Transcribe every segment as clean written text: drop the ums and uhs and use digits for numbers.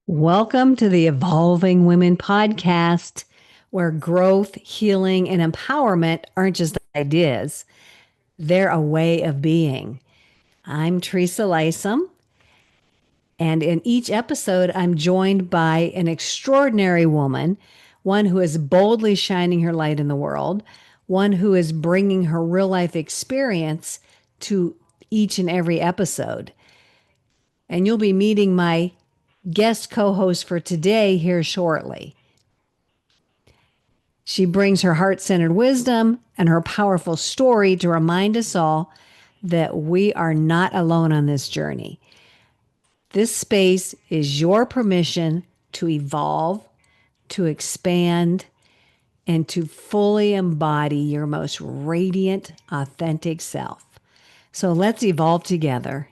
Welcome to the Evolving Women podcast, where growth, healing, and empowerment aren't just ideas, they're a way of being. I'm Teresa Lysam, and in each episode, I'm joined by an extraordinary woman, one who is boldly shining her light in the world, one who is bringing her real life experience to each and every episode. And you'll be meeting my guest co host for today here shortly. She brings her heart centered wisdom and her powerful story to remind us all that we are not alone on this journey. This space is your permission to evolve, to expand, and to fully embody your most radiant, authentic self. So let's evolve together.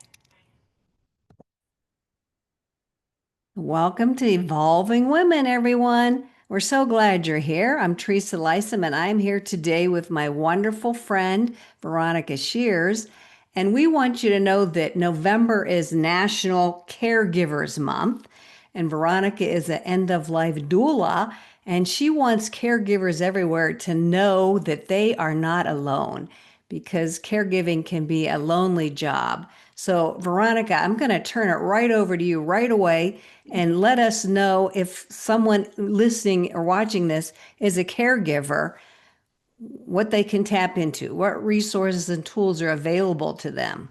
Welcome to Evolving Women, everyone. We're so glad you're here. I'm Teresa Lysam, and I'm here today with my wonderful friend, Veronica Shears. And we want you to know that November is National Caregivers Month, and Veronica is an end-of-life doula, and she wants caregivers everywhere to know that they are not alone because caregiving can be a lonely job. So, Veronica, I'm going to turn it right over to you right away and let us know if someone listening or watching this is a caregiver, what they can tap into, what resources and tools are available to them.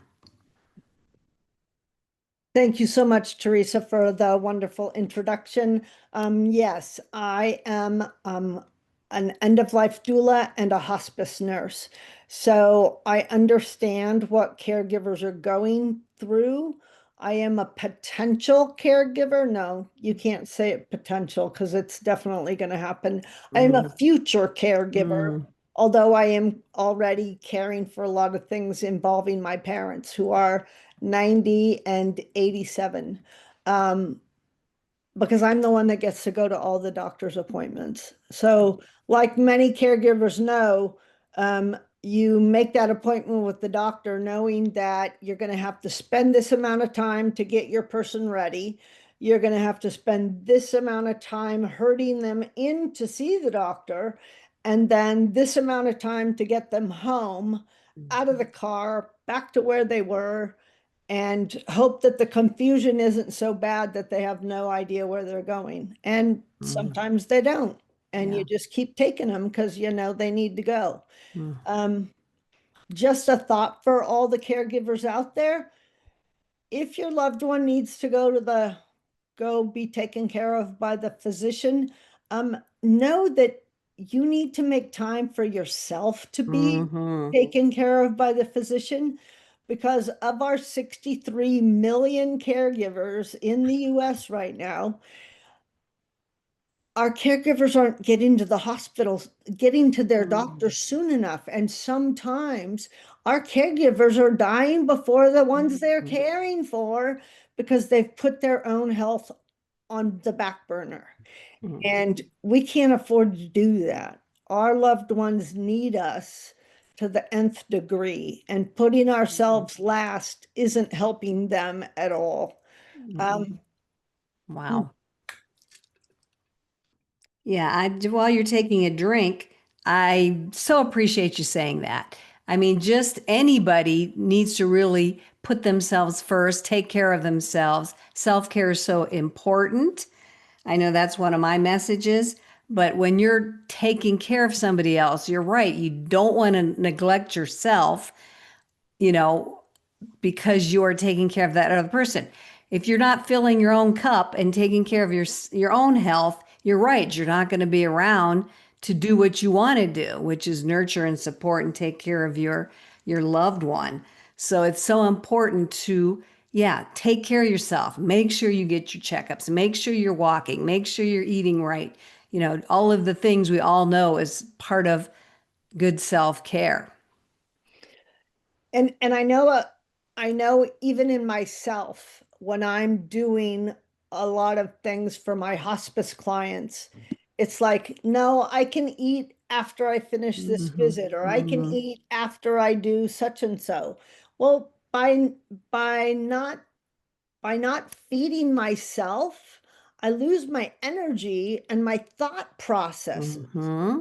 Thank you so much, Teresa, for the wonderful introduction. Yes, I am an end-of-life doula and a hospice nurse. So I understand what caregivers are going through. I am a potential caregiver. No, you can't say it potential because it's definitely going to happen. I am a future caregiver, although I am already caring for a lot of things involving my parents who are 90 and 87. Because I'm the one that gets to go to all the doctor's appointments. So, like many caregivers know, you make that appointment with the doctor knowing that you're going to have to spend this amount of time to get your person ready. You're going to have to spend this amount of time herding them in to see the doctor, and then this amount of time to get them home out of the car, back to where they were, and hope that the confusion isn't so bad that they have no idea where they're going. And sometimes they don't. And you just keep taking them because you know they need to go. Um, just a thought for all the caregivers out there. If your loved one needs to go be taken care of by the physician, know that you need to make time for yourself to be taken care of by the physician, because of our 63 million caregivers in the US right now, our caregivers aren't getting to the hospitals, getting to their doctors soon enough. And sometimes our caregivers are dying before the ones they're caring for because they've put their own health on the back burner. And we can't afford to do that. Our loved ones need us to the nth degree, and putting ourselves last isn't helping them at all. Wow. Yeah, while you're taking a drink, I so appreciate you saying that. I mean, just anybody needs to really put themselves first, take care of themselves. Self-care is so important. I know that's one of my messages. But when you're taking care of somebody else, you're right. You don't want to neglect yourself, you know, because you are taking care of that other person. If you're not filling your own cup and taking care of your own health, you're right. You're not going to be around to do what you want to do, which is nurture and support and take care of your loved one. So it's so important to, yeah, take care of yourself. Make sure you get your checkups. Make sure you're walking. Make sure you're eating right. You know, all of the things we all know is part of good self-care. And I know even in myself, when I'm doing a lot of things for my hospice clients, it's like, no, I can eat after I finish this visit, or I can eat after I do such and so. Well, by not feeding myself, I lose my energy and my thought processes. Mm-hmm.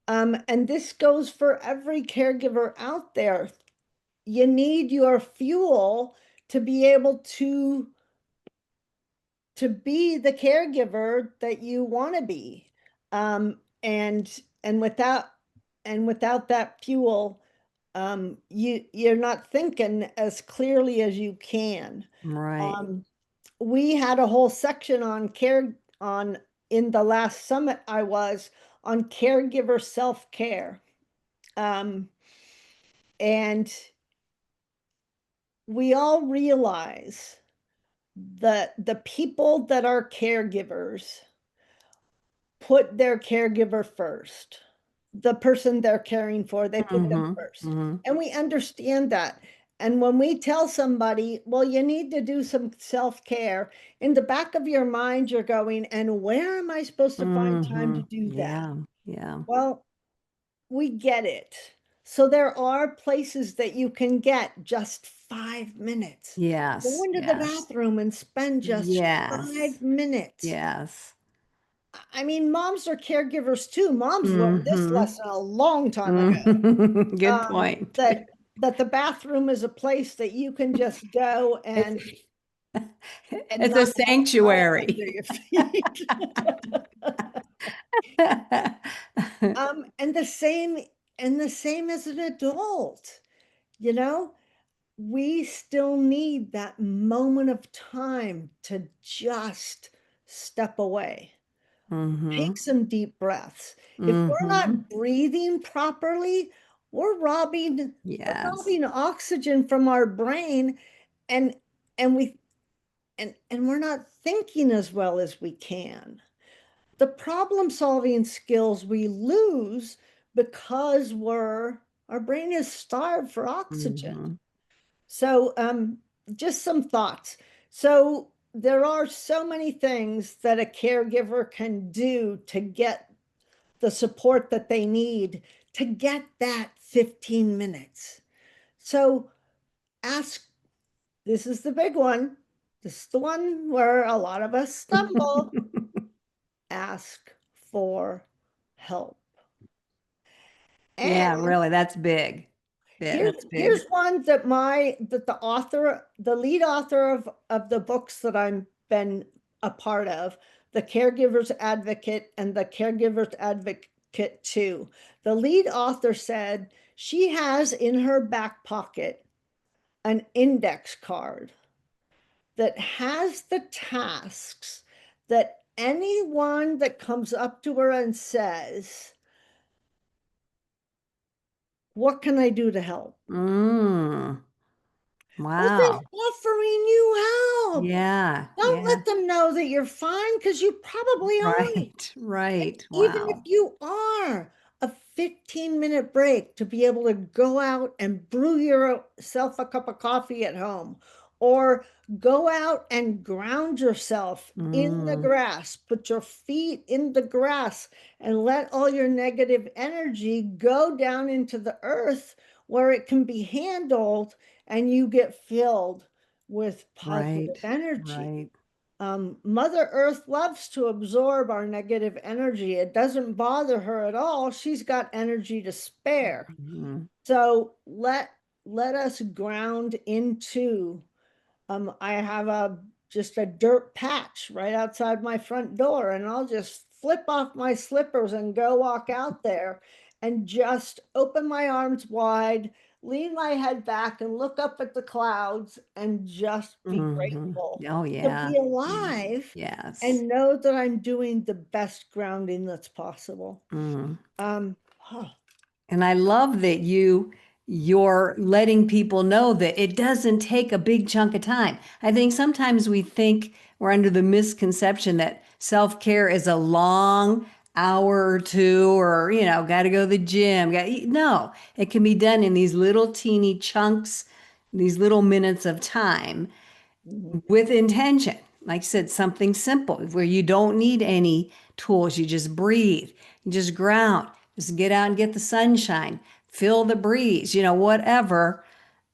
And this goes for every caregiver out there. You need your fuel to be able to be the caregiver that you want to be. And without that fuel, you're not thinking as clearly as you can. Right. Um, we had a whole section on care on in the last summit I was on caregiver self-care. Um, and we all realize that the people that are caregivers put their caregiver first. The person they're caring for, they put them Mm-hmm. first. Mm-hmm. And we understand that. And when we tell somebody, well, you need to do some self-care, in the back of your mind, you're going, and where am I supposed to find time Mm-hmm. to do that? Yeah. Yeah. Well, we get it. So there are places that you can get just 5 minutes. Go Yes. into the Yes. bathroom and spend just Yes. 5 minutes. Yes. I mean, moms are caregivers too. Moms learned this Mm-hmm. lesson a long time ago. Mm-hmm. Good Um, point. that that the bathroom is a place that you can just go It's and it's a not have mud under sanctuary. your feet. And the same as an adult, you know, we still need that moment of time to just step away. Mm-hmm. Take some deep breaths. If we're Mm-hmm. not breathing properly, we're robbing we're Yes. robbing oxygen from our brain, and and we and we're not thinking as well as we can. The problem solving skills we lose because our brain is starved for oxygen. Mm-hmm. So, just some thoughts. So, there are so many things that a caregiver can do to get the support that they need to get that 15 minutes. So, ask this is the big one. This is the one where a lot of us stumble. Ask for help. Yeah, And really, that's big. Yeah, Here's that's big. here's one that the lead author of the books that I've been a part of, the Caregivers Advocate and the Caregivers Advocate 2. The lead author said she has in her back pocket an index card that has the tasks that anyone that comes up to her and says, "What can I do to help?" Mm. Well, they're Wow. offering you help. Yeah, Don't yeah. let them know that you're fine because you probably aren't. Right, right. Even if Wow. you are, a 15-minute break to be able to go out and brew yourself a cup of coffee at home, or go out and ground yourself in the Mm, grass, put your feet in the grass, and let all your negative energy go down into the earth where it can be handled and you get filled with positive right, energy. right. Mother Earth loves to absorb our negative energy. It doesn't bother her at all. She's got energy to spare. Mhm. So let us ground into I have a just a dirt patch right outside my front door, and I'll just flip off my slippers and go walk out there and just open my arms wide, lean my head back and look up at the clouds and just be Mhm. grateful Oh, to yeah. be Yeah. alive Yes. and know that I'm doing the best grounding that's possible. Mm. Huh. And I love that you're letting people know that it doesn't take a big chunk of time. I think sometimes we think we're under the misconception that self-care is a long hour or two, or got to go to the gym. No, it can be done in these little teeny chunks, these little minutes of time Mhm. with intention. Like I said, something simple where you don't need any tools. You just breathe, you just ground, just get out and get the sunshine, feel the breeze, whatever.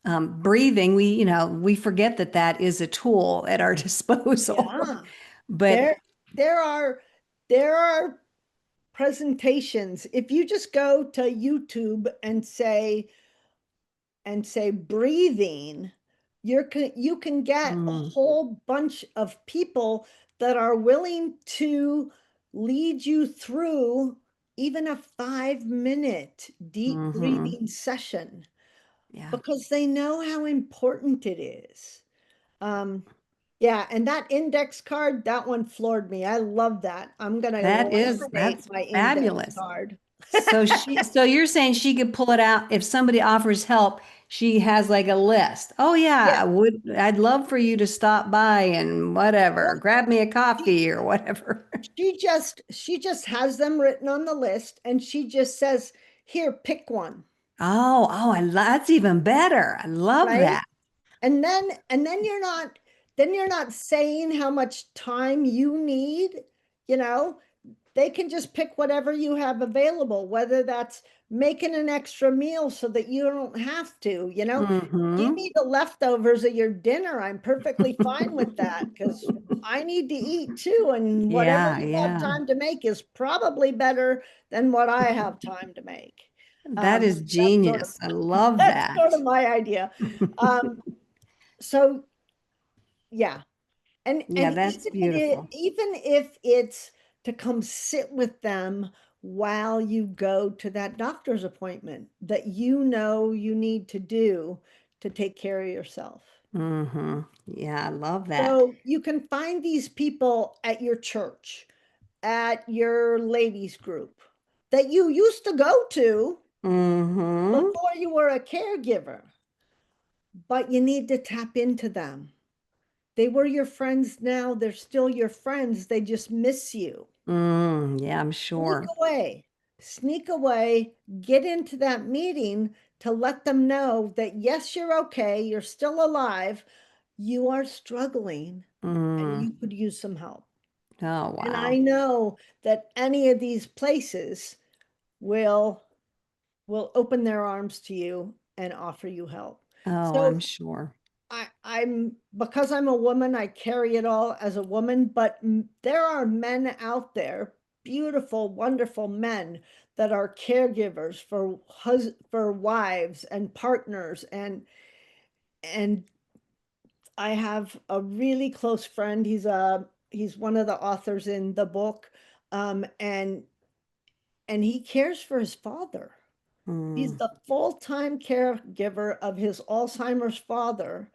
Breathing, we forget that that is a tool at our disposal. Yeah. But There. there are there are presentations. If you just go to YouTube and say breathing, you can get a Mm, whole bunch of people that are willing to lead you through even a 5-minute deep mm-hmm. breathing session Yeah. because they know how important it is. Um, yeah, and that index card, that one floored me. I love that. I'm gonna laminate That's my index fabulous. card. So you're saying she could pull it out if somebody offers help, she has like a list. Oh yeah, Yeah. I'd love for you to stop by and whatever, Well, grab me a she, coffee or whatever. she just has them written on the list and she just says, "Here, pick one." That's even better. I love Right? that. And then you're not saying how much time you need, you know. They can just pick whatever you have available, whether that's making an extra meal so that you don't have to, give Mm-hmm. me the leftovers of your dinner. I'm perfectly fine with that because I need to eat too. And whatever Yeah, you have yeah. time to make is probably better than what I have time to make. That is That's sort of genius. I love that's sort that. of my idea. Um, so yeah, and Yeah, that's beautiful. even if it's to come sit with them while you go to that doctor's appointment that you need to do to take care of yourself. Mm-hmm. Yeah, I love that. So you can find these people at your church, at your ladies group that you used to go to Mm-hmm. before you were a caregiver, but you need to tap into them. They were your friends now, they're still your friends, they just miss you. Yeah, I'm Sneak sure. away, sneak away, get into that meeting to let them know that yes, you're okay, you're still alive, you are struggling, and Mm. you could use some help. Oh, And I wow. know that any of these places will open their arms to you and offer you help. Oh, I'm So sure. I'm because I'm a woman, I carry it all as a woman, but there are men out there, beautiful, wonderful men that are caregivers for wives and partners and I have a really close friend. He's one of the authors in the book, and he cares for his father. He's Mm. the full-time caregiver of his Alzheimer's father.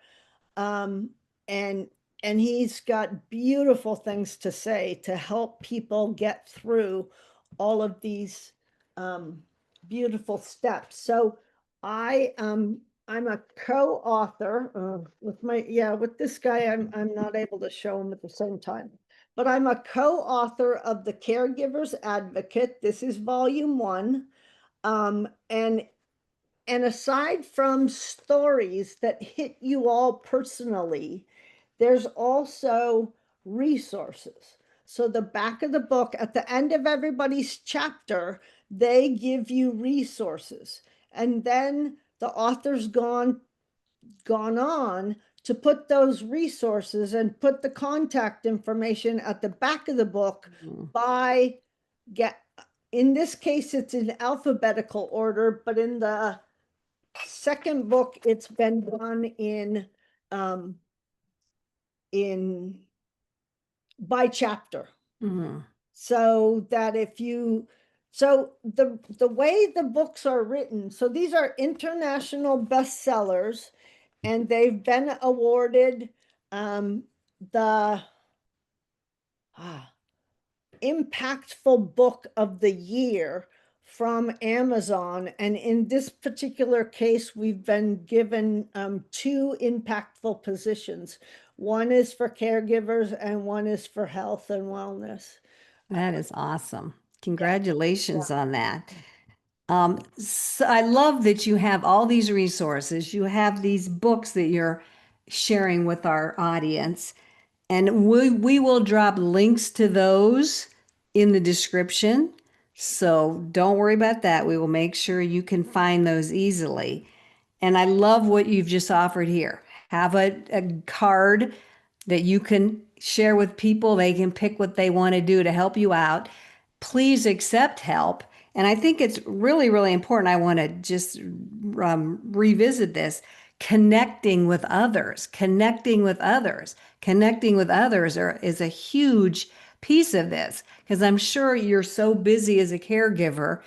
Um, and and he's got beautiful things to say to help people get through all of these um, beautiful steps. So I'm a co-author with this guy. I'm not able to show him at the same time, but I'm a co-author of the Caregivers Advocate. This is volume one. And aside from stories that hit you all personally, there's also resources. So the back of the book, at the end of everybody's chapter, they give you resources. And then the author's gone on to put those resources and put the contact information at the back of the book Mm. by get in this case it's in alphabetical order, but in the second book, it's been done um, in by chapter. Mm. So that if you so the way the books are written, so these are international bestsellers, and they've been awarded the ah, impactful book of the year from Amazon. And in this particular case, we've been given two impactful positions. One is for caregivers and one is for health and wellness. That is awesome. Yeah, Congratulations yeah. on that. So I love that you have all these resources. You have these books that you're sharing with our audience, and we will drop links to those in the description. So don't worry about that. We will make sure you can find those easily. And I love what you've just offered here. Have a card that you can share with people. They can pick what they want to do to help you out. Please accept help. And I think it's really, really important. I want to just revisit this, connecting with others is a huge piece of this because I'm sure you're so busy as a caregiver.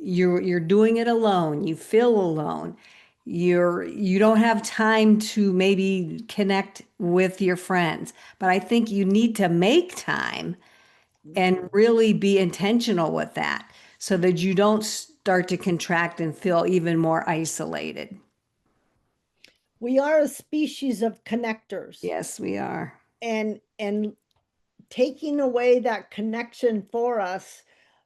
You're doing it alone. You feel alone. You don't have time to maybe connect with your friends, but I think you need to make time and Mhm. really be intentional with that so that you don't start to contract and feel even more isolated. We are a species of connectors, Yes, we are. and taking away that connection for us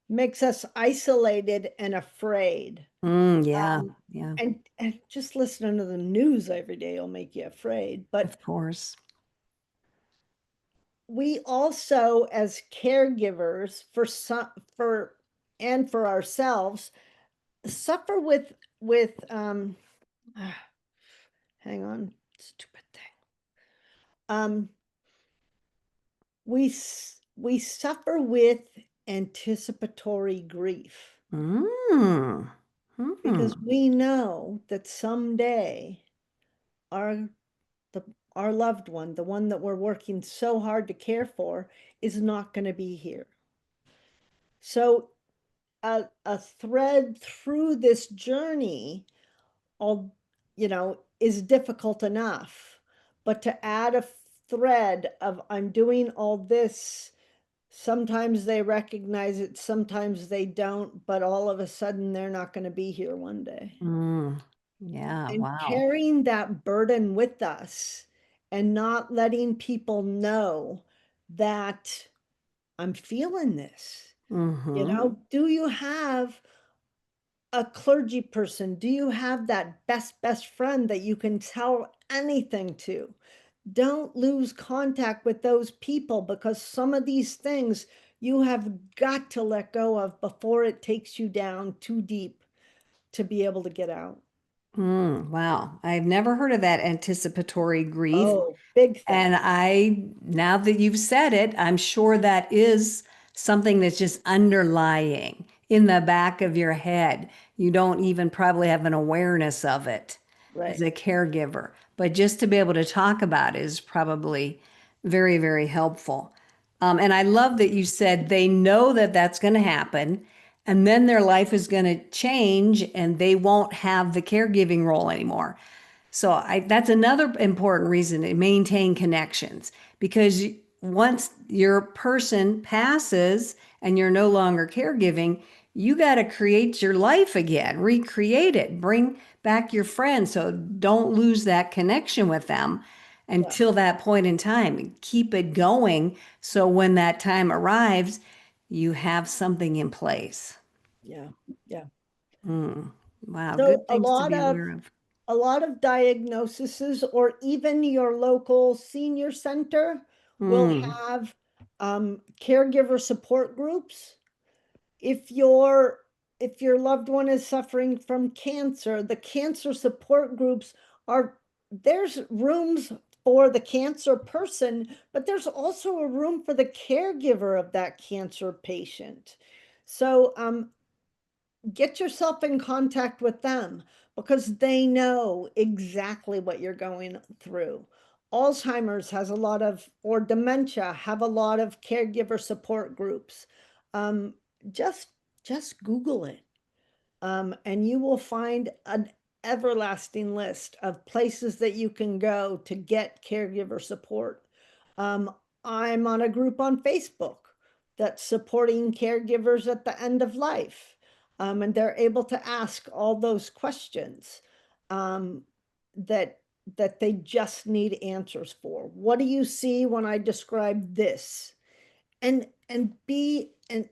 makes us isolated and afraid. Yeah, Um, yeah, and just listening to the news every day will make you afraid. But of course. we also, as caregivers, for and for ourselves, suffer with hang on, stupid thing. Um, we suffer with anticipatory grief Mm. because Hmm. we know that someday our the our loved one, the one that we're working so hard to care for, is not going to be here. So a thread through this journey, all is difficult enough, but to add a thread of I'm doing all this. Sometimes they recognize it, sometimes they don't, but all of a sudden they're not going to be here one day. Mm. Yeah, And wow. carrying that burden with us and not letting people know that I'm feeling this. Mm-hmm. Do you have a clergy person? Do you have that best friend that you can tell anything to? Don't lose contact with those people because some of these things you have got to let go of before it takes you down too deep to be able to get out. Wow. I've never heard of that anticipatory grief. Oh, big thing. And now that you've said it, I'm sure that is something that's just underlying in the back of your head. You don't even probably have an awareness of it as Right. a caregiver, but just to be able to talk about it is probably very, very helpful. And I love that you said they know that that's going to happen, and then their life is going to change and they won't have the caregiving role anymore. So that's another important reason to maintain connections because once your person passes and you're no longer caregiving, you got to create your life again, recreate it, bring back your friends. So don't lose that connection with them Yeah. until that point in time. Keep it going so when that time arrives, you have something in place. Yeah. Yeah. Mm. Wow, So good things to be aware of. a lot of diagnoses, or even your local senior center will Mm. have caregiver support groups. If your loved one is suffering from cancer, the cancer support groups are there's rooms for the cancer person, but there's also a room for the caregiver of that cancer patient. So get yourself in contact with them because they know exactly what you're going through. Alzheimer's has a lot of, or dementia have a lot of caregiver support groups. Um, just just Google it, and you will find an everlasting list of places that you can go to get caregiver support. Um, I'm on a group on Facebook that's supporting caregivers at the end of life. And they're able to ask all those questions um, that that they just need answers for. What do you see when I describe this? And be and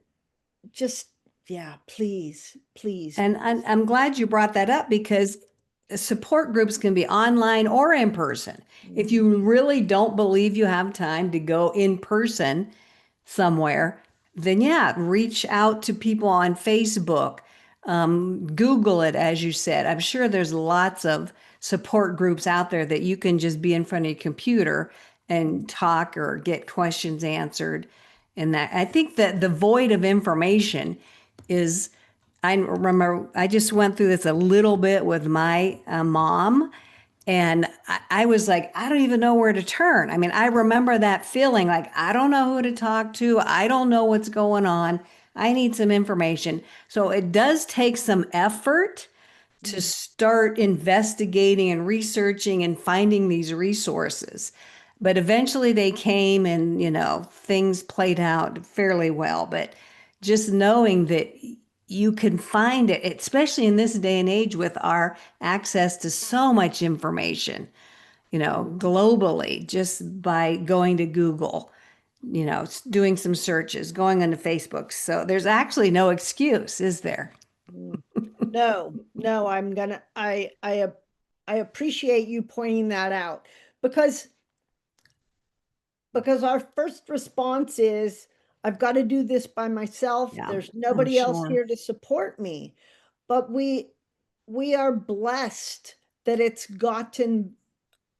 just yeah, please, please, And please. I'm glad you brought that up because support groups can be online or in person. If Mhm. you really don't believe you have time to go in person somewhere, then yeah, reach out to people on Facebook. Google it, as you said. I'm sure there's lots of support groups out there that you can just be in front of your computer and talk or get questions answered. And that I think that the void of information is, I remember I just went through this a little bit with my mom. And I was like, I don't even know where to turn. I mean, I remember that feeling like, I don't know who to talk to. I don't know what's going on. I need some information. So it does take some effort to Mm. start investigating and researching and finding these resources. But eventually they came and, things played out fairly well. But just knowing that you can find it, especially in this day and age with our access to so much information, globally, just by going to Google, doing some searches, going onto Facebook. So there's actually no excuse, is there? Mm. No, no, I appreciate you pointing that out because our first response is, I've got to do this by myself. Yeah, There's I'm nobody else sure. here to support me. But we are blessed that it's gotten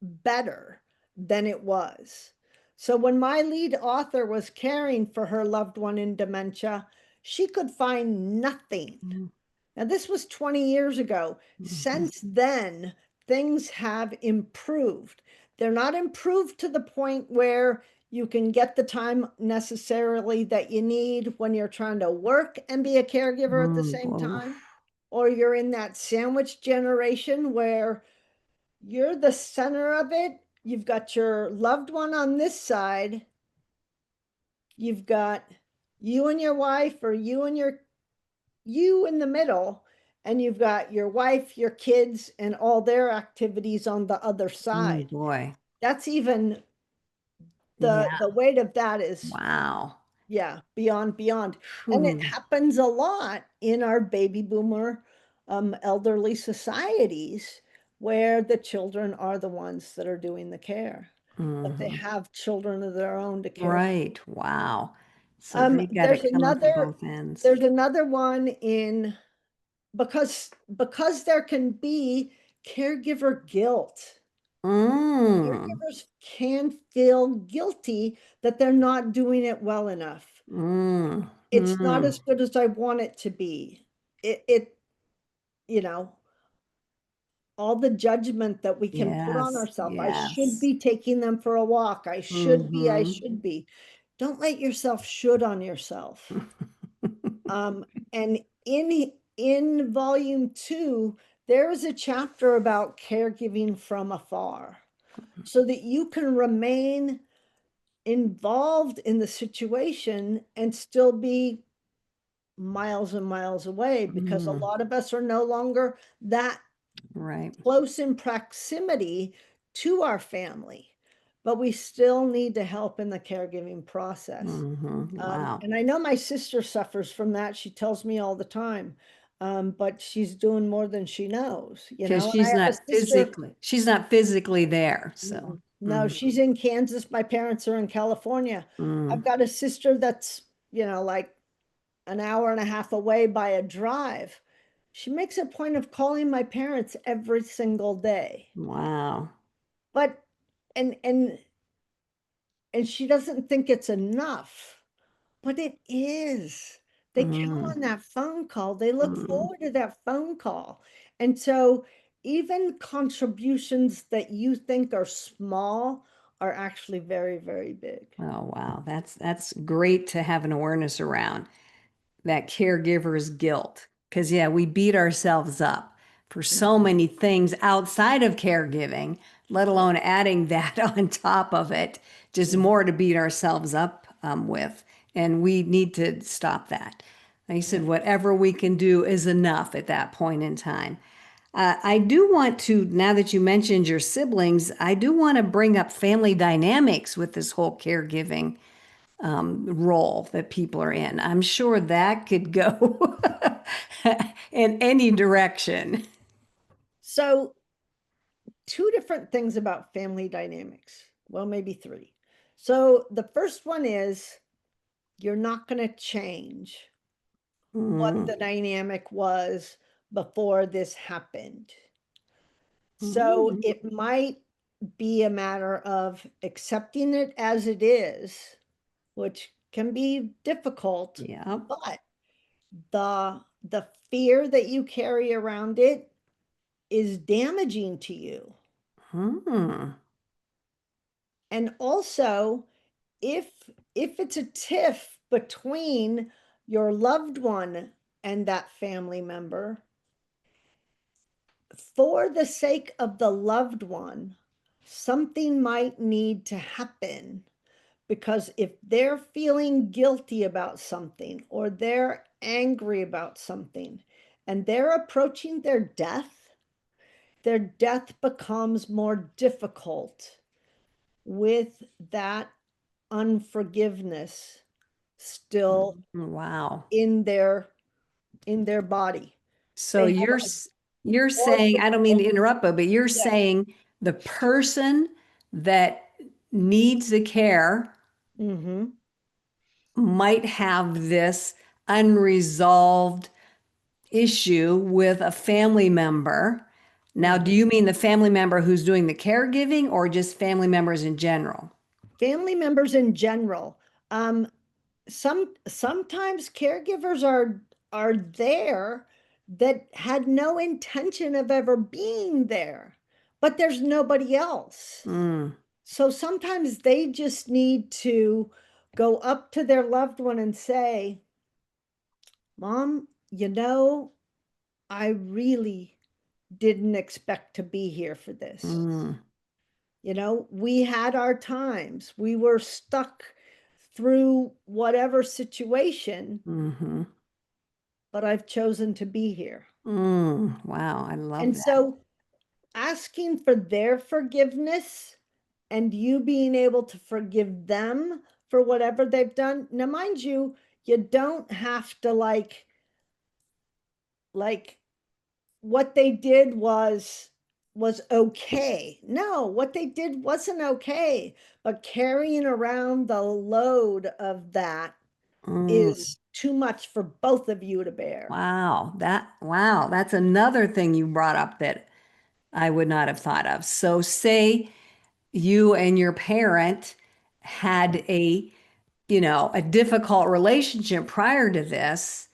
better than it was. So when my lead author was caring for her loved one in dementia, she could find nothing. Now, this was 20 years ago. Mhm. Since then, things have improved. They're not improved to the point where you can get the time necessarily that you need when you're trying to work and be a caregiver at the same Whoa. time, or you're in that sandwich generation where you're the center of it. You've got your loved one on this side. You've got you and your wife, or you in the middle, and you've got your wife, your kids, and all their activities on the other Oh side. boy. That's even Yeah. the weight of that is, Wow. yeah, beyond. And it Phew. happens a lot in our baby boomer elderly societies where the children are the ones that are doing the care, but they Hmm. have children of their own to care. Right. Wow. So they got There's it coming from another both ends. there's another one in, because there can be caregiver guilt. Mm. Caregivers can feel guilty that they're not doing it well enough. Mm. It's not as Mm. good as I want it to be. It, you know, all the judgment that we can put on Yes. ourselves. I should Yes. be taking them for a walk. I Hmm. should be. Don't let yourself should on yourself. And in volume 2, there is a chapter about caregiving from afar so that you can remain involved in the situation and still be miles and miles away, because a Mm. lot of us are no longer that Right. close in proximity to our family, but we still need to help in the caregiving process. Wow. And I know my sister suffers from that. She tells me all the time, but she's doing more than she knows, Because And I have a sister. she's not physically there. So, No, she's in Kansas. My parents are in California. mm, I've got a sister that's, like an hour and a half away by a drive. She makes a point of calling my parents every single day. wow. But and and and she doesn't think it's enough, but it is. They count Mm, on that phone call. They look mm. forward to that phone call. And so even contributions that you think are small are actually very, very big. Oh, wow. That's great to have an awareness around that caregiver's guilt. Because, yeah, we beat ourselves up for so many things outside of caregiving, let alone adding that on top of it, just Mhm. more to beat ourselves up with. And we need to stop that. Like I said, whatever we can do is enough at that point in time. I do want to, now that you mentioned your siblings, I do want to bring up family dynamics with this whole caregiving role that people are in. I'm sure that could go in any direction. So, two different things about family dynamics. Well, maybe three. So, the first one is you're not going to change what Mm, the dynamic was before this happened. So, mm, it might be a matter of accepting it as it is, which can be difficult, Yeah. but the fear that you carry around it is damaging to you. Hmm. And also, if if it's a tiff between your loved one and that family member, for the sake of the loved one, something might need to happen. Because if they're feeling guilty about something or they're angry about something and they're approaching their death becomes more difficult with that unforgiveness still Wow. in their body. So They have a you're more saying, I don't mean to difficult. interrupt, but you're Yeah. saying the person that needs the care Mm-hmm. might have this unresolved issue with a family member. Now, do Mm-hmm. you mean the family member who's doing the caregiving or just family members in general? Family members in general. Um, sometimes caregivers are there that had no intention of ever being there, but there's nobody else. Mm, So sometimes they just need to go up to their loved one and say, Mom, I really didn't expect to be here for this. mm, We had our times. We were stuck through whatever situation, hmm but I've chosen to be here. Wow, I love And that. so asking for their forgiveness and you being able to forgive them for whatever they've done. Now, mind you, you don't have to like what they did was okay. No, what they did wasn't okay, but carrying around the load of that Mm, is too much for both of you to bear. wow, that's another thing you brought up that I would not have thought of. So say you and your parent had a difficult relationship prior to this,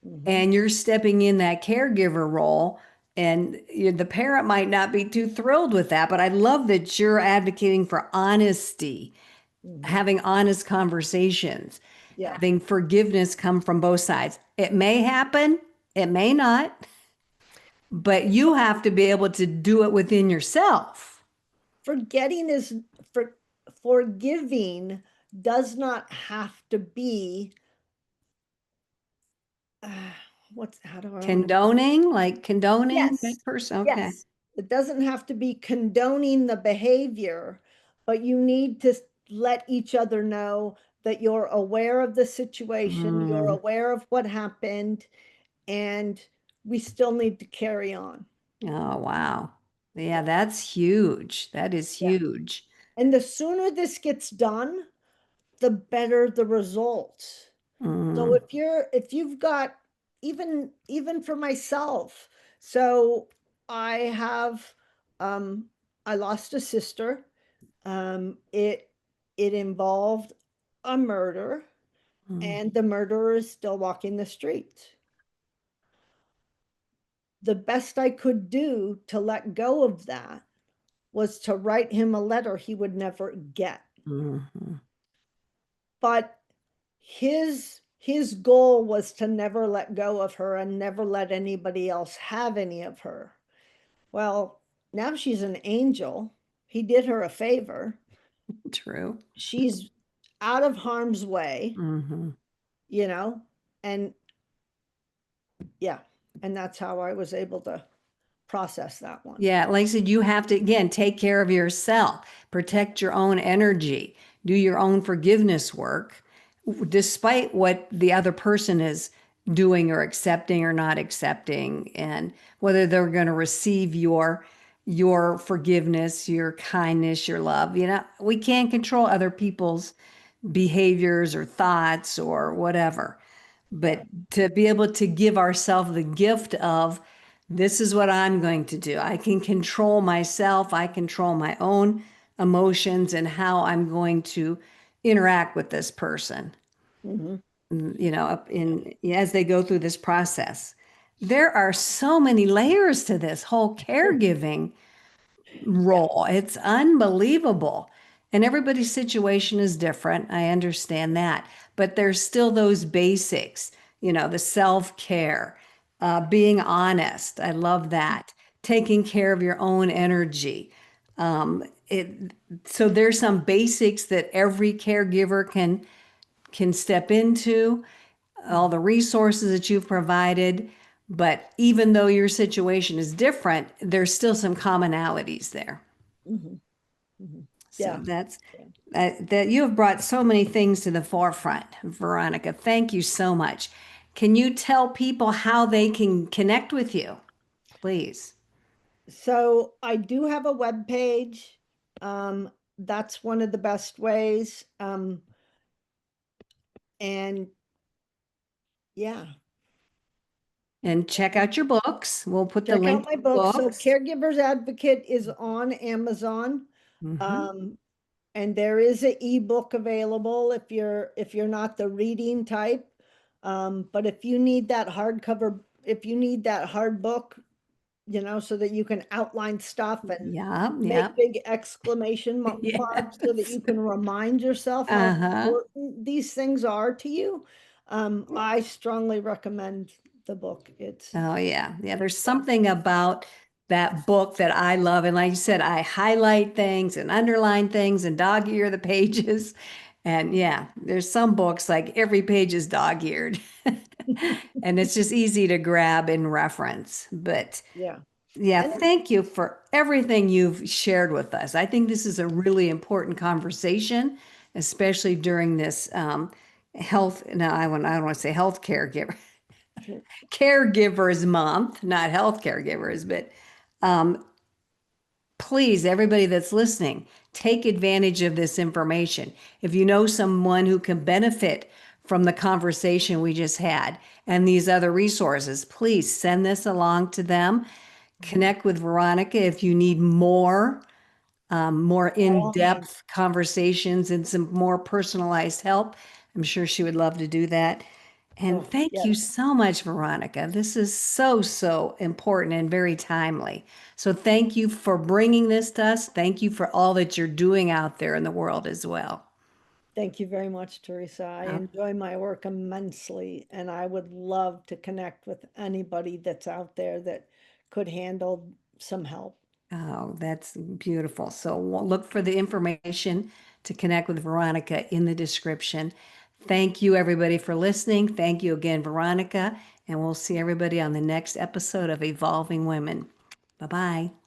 Mhm, and you're stepping in that caregiver role, and the parent might not be too thrilled with that, but I love that you're advocating for honesty, mhm. having honest conversations, Yeah. having forgiveness come from both sides. It may happen, it may not, but you have to be able to do it within yourself. Forgetting is for forgiving does not have to be uh, what's how do I want to Condoning, like condoning yes, that person. Okay. yes, it doesn't have to be condoning the behavior, but you need to let each other know that you're aware of the situation, you're Mm. aware of what happened, and we still need to carry on. Oh, wow. Yeah, Yeah. that's huge. That is Yeah. huge. And the sooner this gets done, the better the results. So Mm, if you've got even for myself, so I have I lost a sister. It involved a murder, mm, and the murderer is still walking the streets. The best I could do to let go of that was to write him a letter he would never get. mhm. But his goal was to never let go of her and never let anybody else have any of her. Well, now she's an angel. He did her a favor. True. She's out of harm's way, Hmm you know, and yeah, and that's how I was able to process that one. Yeah, like I said, you have to, again, take care of yourself, protect your own energy, do your own forgiveness work, despite what the other person is doing or accepting or not accepting, and whether they're going to receive your forgiveness, your kindness, your love. We can't control other people's behaviors or thoughts or whatever. Yeah. But to be able to give ourselves the gift of This is what I'm going to do. I can control myself. I control my own emotions and how I'm going to interact with this person, Mhm. up in as they go through this process. There are so many layers to this whole caregiving Yeah. role. It's unbelievable. And everybody's situation is different. I understand that. But there's still those basics, the self-care, being honest. I love that. Taking care of your own energy. It, so there's some basics that every caregiver can step into, all the resources that you've provided. But even though your situation is different, there's still some commonalities there. Mhm. Mhm. So Yeah. that's Yeah. that you have brought so many things to the forefront, Veronica. Thank you so much. Can you tell people how they can connect with you, please? So I do have a web page. That's one of the best ways. And yeah, And check out your books. We'll put the check out link to my the book. So books. Caregivers Advocate is on Amazon. Hmm. Um, and there is an ebook available if you're not the reading type. But if you need that hardcover, if you need that hard book, so that you can outline stuff and Yeah, yeah. make big exclamation marks so that Yes. you can remind yourself how Uh-huh. important these things are to you. I strongly recommend the book. It's, Oh yeah. Yeah, there's yeah. something about that book that I love. And like you said, I highlight things and underline things and dog ear the pages. And yeah, there's some books like every page is dog eared. And it's just easy to grab and reference. But Yeah. yeah, And thank you for everything you've shared with us. I think this is a really important conversation, especially during this health. No, I don't want to say health caregiver. Caregivers Month, not health caregivers, but um, please, everybody that's listening, take advantage of this information. If you know someone who can benefit from the conversation we just had and these other resources, please send this along to them. Connect with Veronica if you need more by all means, in-depth conversations and some more personalized help. I'm sure she would love to do that. And oh, thank you yes. so much, Veronica. This is so, so important and very timely. So thank you for bringing this to us. Thank you for all that you're doing out there in the world as well. Thank you very much, Teresa. I Oh, enjoy my work immensely, and I would love to connect with anybody that's out there that could handle some help. oh, that's beautiful. So we'll look for the information to connect with Veronica in the description. Thank you, everybody, for listening. Thank you again, Veronica. And we'll see everybody on the next episode of Evolving Women. Bye bye.